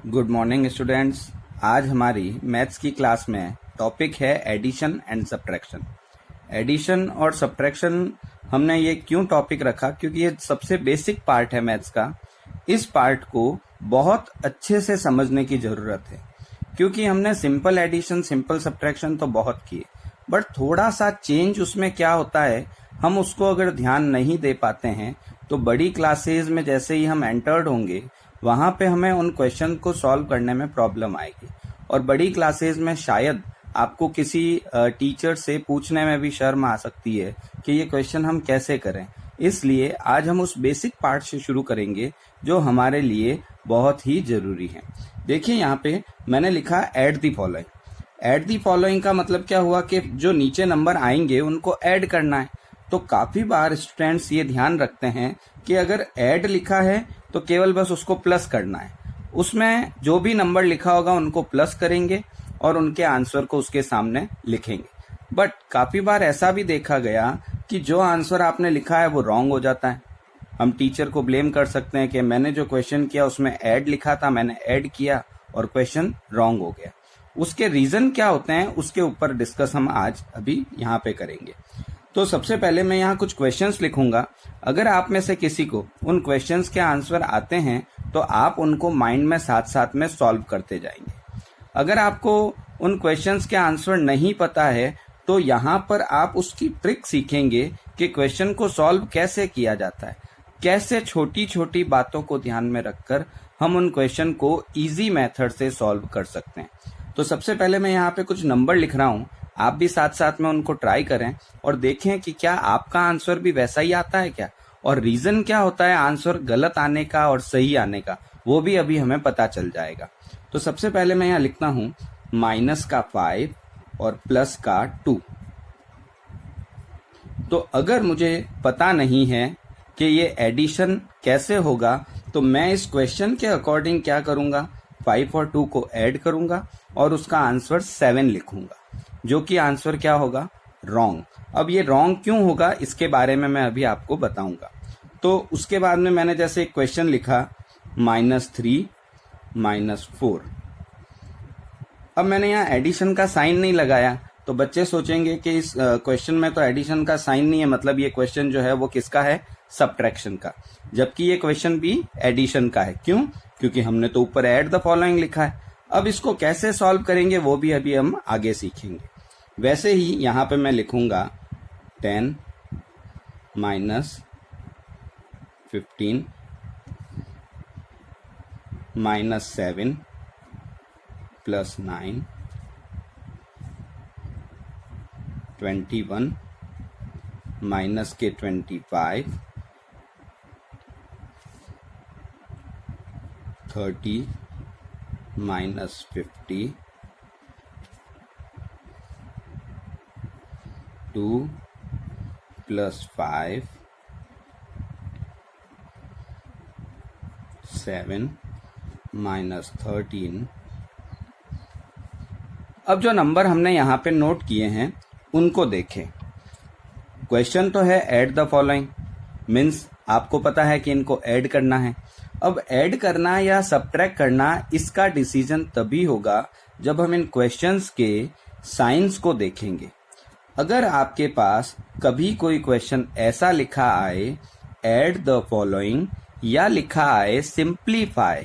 Good morning students. आज हमारी maths की क्लास में टॉपिक है एडिशन एंड सब्ट्रैक्शन। एडिशन और सब्ट्रैक्शन हमने ये क्यों टॉपिक रखा, क्योंकि ये सबसे बेसिक पार्ट है मैथ्स का। इस पार्ट को बहुत अच्छे से समझने की जरूरत है, क्योंकि हमने सिंपल एडिशन सिंपल सब्ट्रैक्शन तो बहुत किए, बट थोड़ा सा चेंज उसमें क्या होता है, हम उसको अगर ध्यान नहीं दे पाते हैं तो बड़ी क्लासेज में जैसे ही हम एंटर्ड होंगे वहां पे हमें उन क्वेश्चन को सॉल्व करने में प्रॉब्लम आएगी। और बड़ी क्लासेज में शायद आपको किसी टीचर से पूछने में भी शर्म आ सकती है कि ये क्वेश्चन हम कैसे करें। इसलिए आज हम उस बेसिक पार्ट से शुरू करेंगे जो हमारे लिए बहुत ही जरूरी है। देखिए यहाँ पे मैंने लिखा add the following. Add the following का मतलब क्या हुआ कि जो नीचे नंबर आएंगे उनको ऐड करना है। तो काफी बार स्टूडेंट्स ये ध्यान रखते हैं कि अगर ऐड लिखा है तो केवल बस उसको प्लस करना है, उसमें जो भी नंबर लिखा होगा उनको प्लस करेंगे और उनके आंसर को उसके सामने लिखेंगे। बट काफी बार ऐसा भी देखा गया कि जो आंसर आपने लिखा है वो रॉन्ग हो जाता है। हम टीचर को ब्लेम कर सकते हैं कि मैंने जो क्वेश्चन किया उसमें ऐड लिखा था, मैंने ऐड किया और क्वेश्चन रॉन्ग हो गया। उसके रीजन क्या होते हैं उसके ऊपर डिस्कस हम आज अभी यहाँ पे करेंगे। तो सबसे पहले मैं यहाँ कुछ क्वेश्चंस लिखूंगा। अगर आप में से किसी को उन क्वेश्चंस के आंसर आते हैं तो आप उनको माइंड में साथ साथ में सॉल्व करते जाएंगे। अगर आपको उन क्वेश्चंस के आंसर नहीं पता है तो यहाँ पर आप उसकी ट्रिक सीखेंगे कि क्वेश्चन को सॉल्व कैसे किया जाता है, कैसे छोटी छोटी बातों को ध्यान में रखकर हम उन क्वेश्चन को इजी मेथड से सॉल्व कर सकते हैं। तो सबसे पहले मैं यहाँ पे कुछ नंबर लिख रहा हूँ, आप भी साथ साथ में उनको ट्राई करें और देखें कि क्या आपका आंसर भी वैसा ही आता है क्या, और रीजन क्या होता है आंसर गलत आने का और सही आने का, वो भी अभी हमें पता चल जाएगा। तो सबसे पहले मैं यहाँ लिखता हूँ माइनस का 5 और प्लस का 2। तो अगर मुझे पता नहीं है कि ये एडिशन कैसे होगा तो मैं इस क्वेश्चन के अकॉर्डिंग क्या करूंगा, 5 और 2 को ऐड करूंगा और उसका आंसर 7 लिखूंगा, जो कि आंसर क्या होगा, रॉन्ग। अब ये रॉन्ग क्यों होगा इसके बारे में मैं अभी आपको बताऊंगा। तो उसके बाद में मैंने जैसे एक क्वेश्चन लिखा -3 -4। अब मैंने यहाँ एडिशन का साइन नहीं लगाया तो बच्चे सोचेंगे कि इस क्वेश्चन में तो एडिशन का साइन नहीं है, मतलब ये क्वेश्चन जो है वो किसका है, सब्ट्रैक्शन का, जबकि ये क्वेश्चन भी एडिशन का है। क्यों? क्योंकि हमने तो ऊपर ऐड द फॉलोइंग लिखा है। अब इसको कैसे सॉल्व करेंगे वो भी अभी हम आगे सीखेंगे। वैसे ही यहाँ पे मैं लिखूंगा 10 -15 -7 +9 21 -25 30 -50 2 + 5 7 -13। अब जो नंबर हमने यहाँ पे नोट किए हैं उनको देखें। क्वेश्चन तो है ऐड द फॉलोइंग, मीन्स आपको पता है कि इनको ऐड करना है। अब ऐड करना या सब्ट्रैक्ट करना इसका डिसीजन तभी होगा जब हम इन क्वेश्चंस के साइंस को देखेंगे। अगर आपके पास कभी कोई क्वेश्चन ऐसा लिखा आए ऐड द फॉलोइंग या लिखा आए सिंप्लीफाई,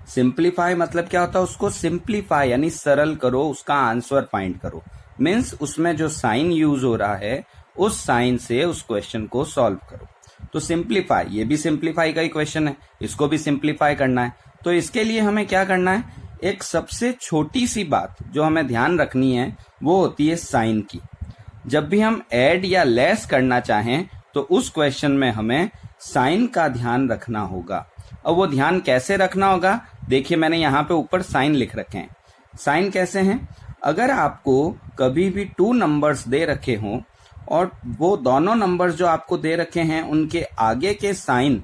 सिंप्लीफाई मतलब क्या होता है, उसको सिंप्लीफाई यानी सरल करो, उसका आंसर फाइंड करो, मीन्स उसमें जो साइन यूज हो रहा है उस साइन से उस क्वेश्चन को सॉल्व करो। तो सिंप्लीफाई, ये भी सिंप्लीफाई का ही क्वेश्चन है, इसको भी सिंप्लीफाई करना है। तो इसके लिए हमें क्या करना है, एक सबसे छोटी सी बात जो हमें ध्यान रखनी है वो होती है साइन की। जब भी हम ऐड या लेस करना चाहें तो उस क्वेश्चन में हमें साइन का ध्यान रखना होगा। अब वो ध्यान कैसे रखना होगा, देखिए मैंने यहाँ पे ऊपर साइन लिख रखे हैं। साइन कैसे हैं, अगर आपको कभी भी 2 नंबर्स दे रखे हों और वो दोनों नंबर्स जो आपको दे रखे हैं उनके आगे के साइन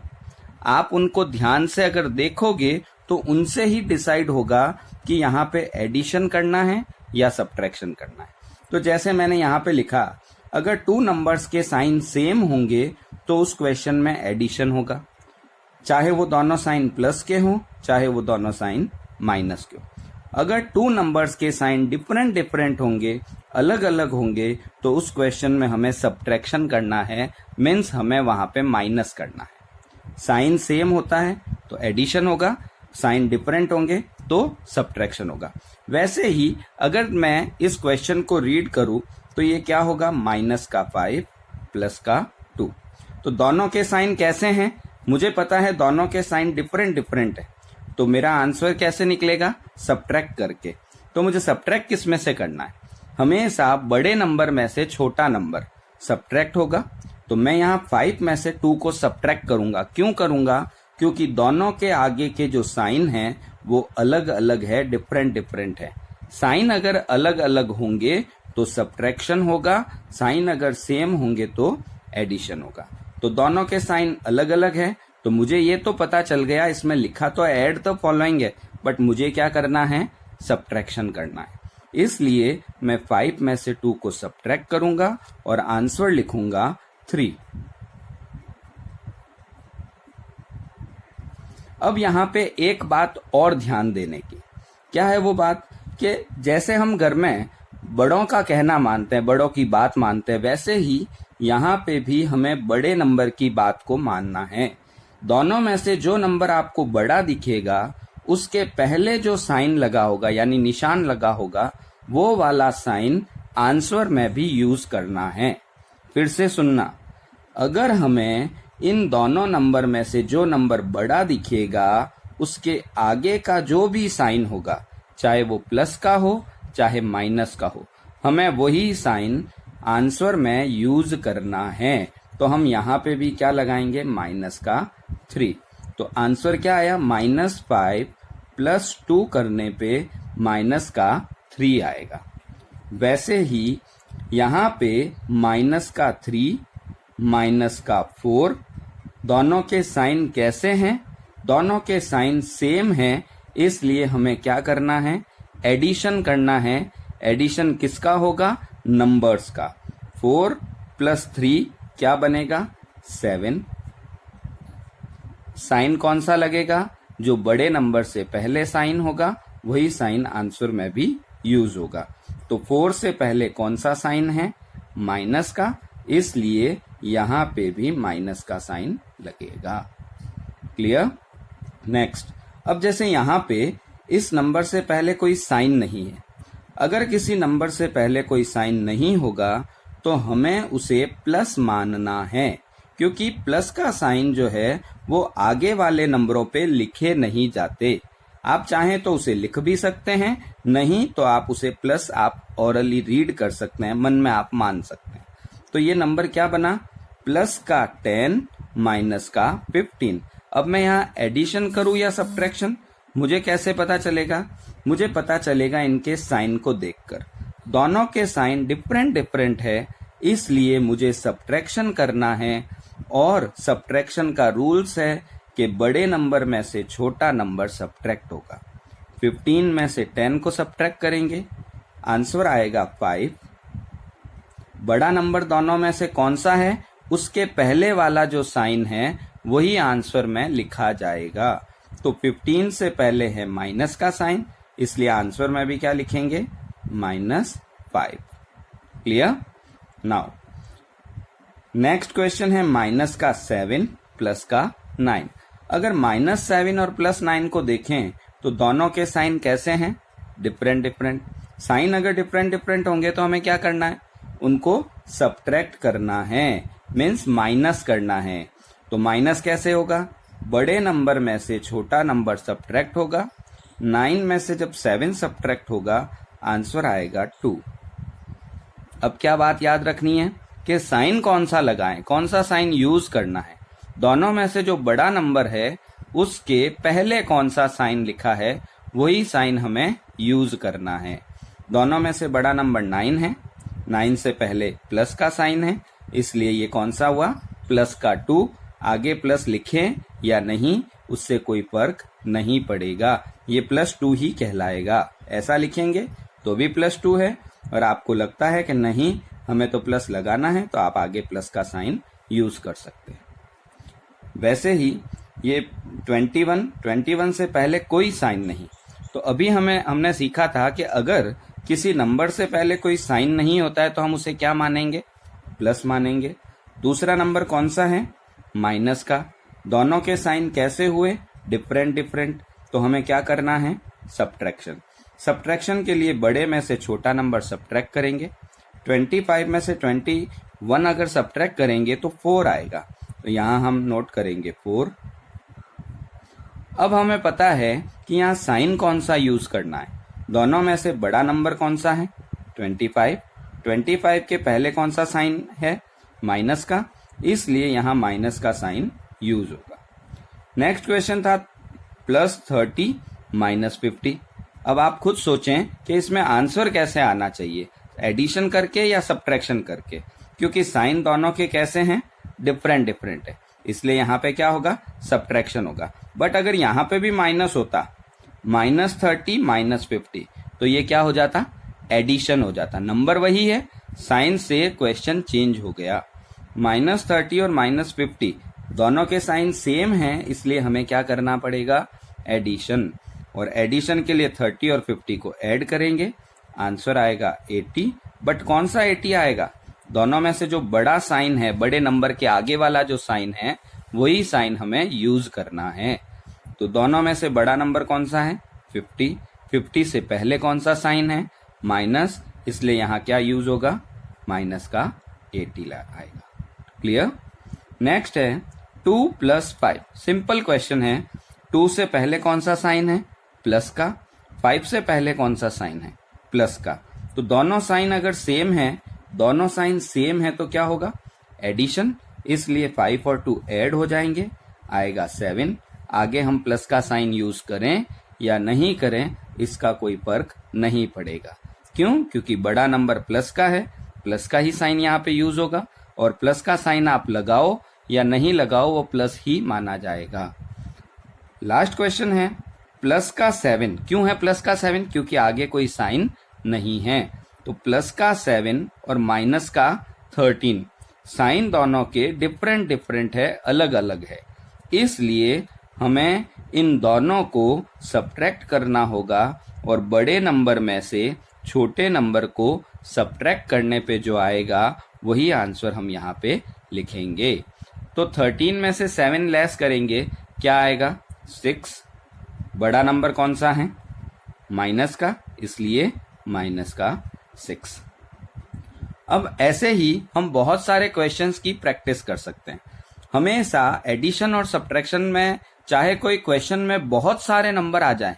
आप उनको ध्यान से अगर देखोगे तो उनसे ही डिसाइड होगा कि यहाँ पे एडिशन करना है या सब्ट्रैक्शन करना है। तो जैसे मैंने यहाँ पे लिखा, अगर 2 नंबर्स के साइन सेम होंगे तो उस क्वेश्चन में एडिशन होगा, चाहे वो दोनों साइन प्लस के हों चाहे वो दोनों साइन माइनस क्यू। अगर टू नंबर्स के साइन डिफरेंट डिफरेंट होंगे, अलग अलग होंगे, तो उस क्वेश्चन में हमें सब्ट्रैक्शन करना है, मीन्स हमें वहां पे माइनस करना है। साइन सेम होता है तो एडिशन होगा, साइन डिफरेंट होंगे तो सब्ट्रैक्शन होगा। वैसे ही अगर मैं इस क्वेश्चन को रीड करूं तो ये क्या होगा, माइनस का 5 प्लस का 2। तो दोनों के साइन कैसे हैं, मुझे पता है दोनों के साइन डिफरेंट डिफरेंट है, तो मेरा आंसर कैसे निकलेगा, सब्ट्रैक्ट करके। तो मुझे सब्ट्रैक्ट किस में से करना है, हमेशा बड़े नंबर में से छोटा नंबर सब्ट्रैक्ट होगा। तो मैं यहाँ 5 में से 2 को सब्ट्रैक्ट करूंगा। क्यों करूंगा, क्योंकि दोनों के आगे के जो साइन हैं वो अलग अलग है, डिफरेंट डिफरेंट है। साइन अगर अलग अलग होंगे तो सब्ट्रैक्शन होगा, साइन अगर सेम होंगे तो एडिशन होगा। तो दोनों के साइन अलग अलग है, तो मुझे ये तो पता चल गया, इसमें लिखा तो ऐड द फॉलोइंग है, बट मुझे क्या करना है, सब्ट्रैक्शन करना है। इसलिए मैं 5 में से 2 को सब्ट्रैक्ट करूंगा और आंसर लिखूंगा 3। अब यहाँ पे एक बात और ध्यान देने की, क्या है वो बात, कि जैसे हम घर में बड़ों का कहना मानते हैं, बड़ों की बात मानते हैं, वैसे ही यहाँ पे भी हमें बड़े नंबर की बात को मानना है। दोनों में से जो नंबर आपको बड़ा दिखेगा उसके पहले जो साइन लगा होगा, यानी निशान लगा होगा, वो वाला साइन आंसर में भी यूज करना है। फिर से सुनना, अगर हमें इन दोनों नंबर में से जो नंबर बड़ा दिखेगा उसके आगे का जो भी साइन होगा, चाहे वो प्लस का हो चाहे माइनस का हो, हमें वही साइन आंसर में यूज करना है। तो हम यहाँ पे भी क्या लगाएंगे, माइनस का 3। तो आंसर क्या आया, -5 प्लस 2 करने पे माइनस का 3 आएगा। वैसे ही यहाँ पे माइनस का 3 माइनस का 4, दोनों के साइन कैसे हैं, दोनों के साइन सेम हैं, इसलिए हमें क्या करना है, एडिशन करना है। एडिशन किसका होगा, नंबर्स का। 4 प्लस 3 क्या बनेगा, 7। साइन कौन सा लगेगा, जो बड़े नंबर से पहले साइन होगा वही साइन आंसर में भी यूज होगा। तो 4 से पहले कौन सा साइन है, माइनस का, इसलिए यहाँ पे भी माइनस का साइन लगेगा। क्लियर। नेक्स्ट, अब जैसे यहाँ पे इस नंबर से पहले कोई साइन नहीं है, अगर किसी नंबर से पहले कोई साइन नहीं होगा तो हमें उसे प्लस मानना है, क्योंकि प्लस का साइन जो है वो आगे वाले नंबरों पे लिखे नहीं जाते। आप चाहें तो उसे लिख भी सकते हैं, नहीं तो आप उसे प्लस आप ऑरली रीड कर सकते हैं, मन में आप मान सकते हैं। तो ये नंबर क्या बना, प्लस का 10 माइनस का 15। अब मैं यहाँ एडिशन करूं या सब्ट्रैक्शन, मुझे कैसे पता चलेगा, मुझे पता चलेगा इनके साइन को देखकर। दोनों के साइन डिफरेंट डिफरेंट है, इसलिए मुझे सब्ट्रैक्शन करना है। और सब्ट्रैक्शन का रूल्स है कि बड़े नंबर में से छोटा नंबर सब्ट्रैक्ट होगा। 15 में से 10 को सब्ट्रैक्ट करेंगे, आंसर आएगा 5। बड़ा नंबर दोनों में से कौन सा है, उसके पहले वाला जो साइन है वही आंसर में लिखा जाएगा। तो 15 से पहले है माइनस का साइन, इसलिए आंसर में भी क्या लिखेंगे, -5। क्लियर। नाउ नेक्स्ट क्वेश्चन है माइनस का 7 प्लस का 9। अगर -7 और +9 को देखें तो दोनों के साइन कैसे हैं, डिफरेंट डिफरेंट। साइन अगर डिफरेंट डिफरेंट होंगे तो हमें क्या करना है, उनको सब्ट्रैक्ट करना है, मीन्स माइनस करना है। तो माइनस कैसे होगा, बड़े नंबर में से छोटा नंबर सब्ट्रैक्ट होगा। 9 में से जब 7 सब्ट्रैक्ट होगा, आंसर आएगा 2। अब क्या बात याद रखनी है कि साइन कौन सा लगाएं, कौन सा साइन यूज करना है। दोनों में से जो बड़ा नंबर है उसके पहले कौन सा साइन लिखा है वही साइन हमें यूज करना है। दोनों में से बड़ा नंबर 9 है, 9 से पहले प्लस का साइन है, इसलिए ये कौन सा हुआ, प्लस का 2। आगे प्लस लिखें या नहीं उससे कोई फर्क नहीं पड़ेगा, ये +2 ही कहलाएगा। ऐसा लिखेंगे तो भी +2 है, और आपको लगता है कि नहीं हमें तो प्लस लगाना है, तो आप आगे प्लस का साइन यूज कर सकते हैं। वैसे ही ये 21 से पहले कोई साइन नहीं, तो अभी हमने सीखा था कि अगर किसी नंबर से पहले कोई साइन नहीं होता है तो हम उसे क्या मानेंगे, प्लस मानेंगे। दूसरा नंबर कौन सा है, माइनस का। दोनों के साइन कैसे हुए, डिफरेंट डिफरेंट, तो हमें क्या करना है, सब्ट्रैक्शन। सब्ट्रैक्शन के लिए बड़े में से छोटा नंबर सब्ट्रैक्ट करेंगे। 25 में से 21 अगर सब्ट्रैक्ट करेंगे तो 4 आएगा, तो यहाँ हम नोट करेंगे 4। अब हमें पता है कि यहाँ साइन कौन सा यूज करना है। दोनों में से बड़ा नंबर कौन सा है, 25। 25 के पहले कौन सा साइन है, माइनस का, इसलिए यहाँ माइनस का साइन यूज होगा। नेक्स्ट क्वेश्चन था +30 -50। अब आप खुद सोचें कि इसमें आंसर कैसे आना चाहिए, एडिशन करके या सब्ट्रैक्शन करके, क्योंकि साइन दोनों के कैसे हैं, डिफरेंट डिफरेंट है, इसलिए यहाँ पे क्या होगा, सब्ट्रैक्शन होगा। बट अगर यहाँ पे भी माइनस होता, -30 -50, तो ये क्या हो जाता, एडिशन हो जाता। नंबर वही है, साइन से क्वेश्चन चेंज हो गया। -30 और -50 दोनों के साइन सेम हैं, इसलिए हमें क्या करना पड़ेगा, एडिशन। और एडिशन के लिए 30 और 50 को ऐड करेंगे, आंसर आएगा 80। बट कौन सा 80 आएगा, दोनों में से जो बड़ा साइन है, बड़े नंबर के आगे वाला जो साइन है, वही साइन हमें यूज करना है। तो दोनों में से बड़ा नंबर कौन सा है, 50। 50 से पहले कौन सा साइन है, माइनस, इसलिए यहाँ क्या यूज होगा, माइनस का 80 आएगा। क्लियर। नेक्स्ट है 2 + 5। सिंपल क्वेश्चन है, 2 से पहले कौन सा साइन है, प्लस का। 5 से पहले कौन सा साइन है, प्लस का। तो दोनों साइन अगर सेम है, दोनों साइन सेम है तो क्या होगा, एडिशन, इसलिए 5 और 2 ऐड हो जाएंगे, आएगा 7। आगे हम प्लस का साइन यूज करें या नहीं करें, इसका कोई फर्क नहीं पड़ेगा। क्यों, क्योंकि बड़ा नंबर प्लस का है, प्लस का ही साइन यहाँ पे यूज होगा, और प्लस का साइन आप लगाओ या नहीं लगाओ, वो प्लस ही माना जाएगा। लास्ट क्वेश्चन है प्लस का 7। क्यों है प्लस का 7, क्योंकि आगे कोई साइन नहीं है। तो प्लस का 7 और माइनस का 13, साइन दोनों के डिफरेंट डिफरेंट है, अलग अलग है, इसलिए हमें इन दोनों को सब्ट्रैक्ट करना होगा, और बड़े नंबर में से छोटे नंबर को सब्ट्रैक्ट करने पे जो आएगा वही आंसर हम यहाँ पे लिखेंगे। तो 13 में से 7 लेस करेंगे, क्या आएगा, 6। बड़ा नंबर कौन सा है, माइनस का, इसलिए माइनस का 6। अब ऐसे ही हम बहुत सारे क्वेश्चंस की प्रैक्टिस कर सकते हैं। हमेशा एडिशन और सब्ट्रैक्शन में चाहे कोई क्वेश्चन में बहुत सारे नंबर आ जाए,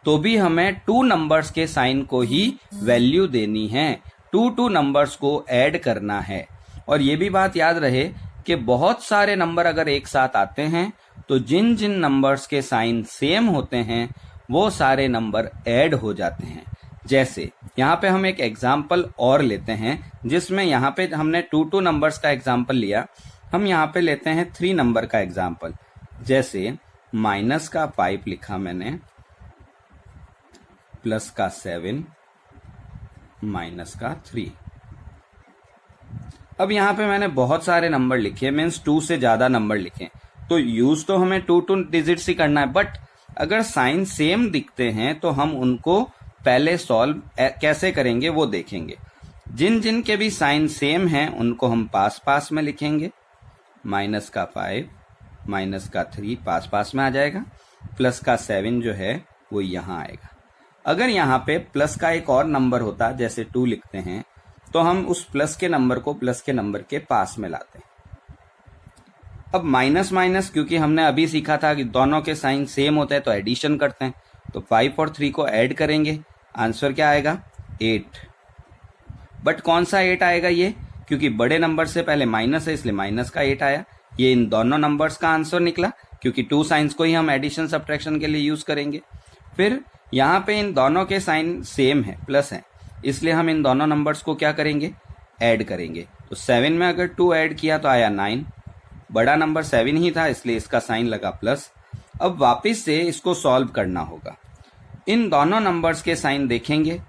तो भी हमें 2 नंबर्स के साइन को ही वैल्यू देनी है, 2 नंबर्स को ऐड करना है। और ये भी बात याद रहे कि बहुत सारे नंबर अगर एक साथ आते हैं, तो जिन जिन नंबर्स के साइन सेम होते हैं, वो सारे नंबर ऐड हो जाते हैं। जैसे यहाँ पे हम एक एग्जाम्पल और लेते हैं, जिसमें यहाँ पे हमने 2 नंबर्स का एग्जाम्पल लिया, हम यहाँ पे लेते हैं 3 नंबर का एग्जाम्पल। जैसे माइनस का 5 लिखा मैंने, प्लस का 7, माइनस का 3। अब यहाँ पे मैंने बहुत सारे नंबर लिखे, मीन्स 2 से ज्यादा नंबर लिखे, तो यूज तो हमें 2 डिजिट्स ही करना है। बट अगर साइन सेम दिखते हैं तो हम उनको पहले सॉल्व कैसे करेंगे वो देखेंगे। जिन जिन के भी साइन सेम हैं उनको हम पास पास में लिखेंगे। माइनस का 5, माइनस का 3 पास पास में आ जाएगा, प्लस का 7 जो है वो यहाँ आएगा। अगर यहाँ पे प्लस का एक और नंबर होता, जैसे 2 लिखते हैं, तो हम उस प्लस के नंबर को प्लस के नंबर के पास में लाते हैं। अब माइनस माइनस, क्योंकि हमने अभी सीखा था कि दोनों के साइन सेम होते हैं तो एडिशन करते हैं, तो 5 और 3 को ऐड करेंगे, आंसर क्या आएगा, 8। बट कौन सा 8 आएगा ये, क्योंकि बड़े नंबर से पहले माइनस है, इसलिए माइनस का 8 आया। ये इन दोनों नंबर्स का आंसर निकला, क्योंकि 2 साइंस को ही हम एडिशन सब्ट्रैक्शन के लिए यूज करेंगे। फिर यहाँ पे इन दोनों के साइन सेम है, प्लस है, इसलिए हम इन दोनों नंबर्स को क्या करेंगे, ऐड करेंगे। तो 7 में अगर 2 ऐड किया तो आया 9। बड़ा नंबर 7 ही था, इसलिए इसका साइन लगा प्लस। अब वापस से इसको सॉल्व करना होगा। इन दोनों नंबर्स के साइन देखेंगे,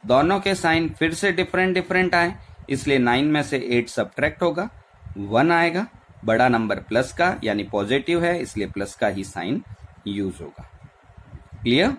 दोनों के साइन फिर से डिफरेंट डिफरेंट आए, इसलिए 9 में से 8 सब्ट्रैक्ट होगा, 1 आएगा। बड़ा नंबर प्लस का यानी पॉजिटिव है, इसलिए प्लस का ही साइन यूज होगा। क्लियर।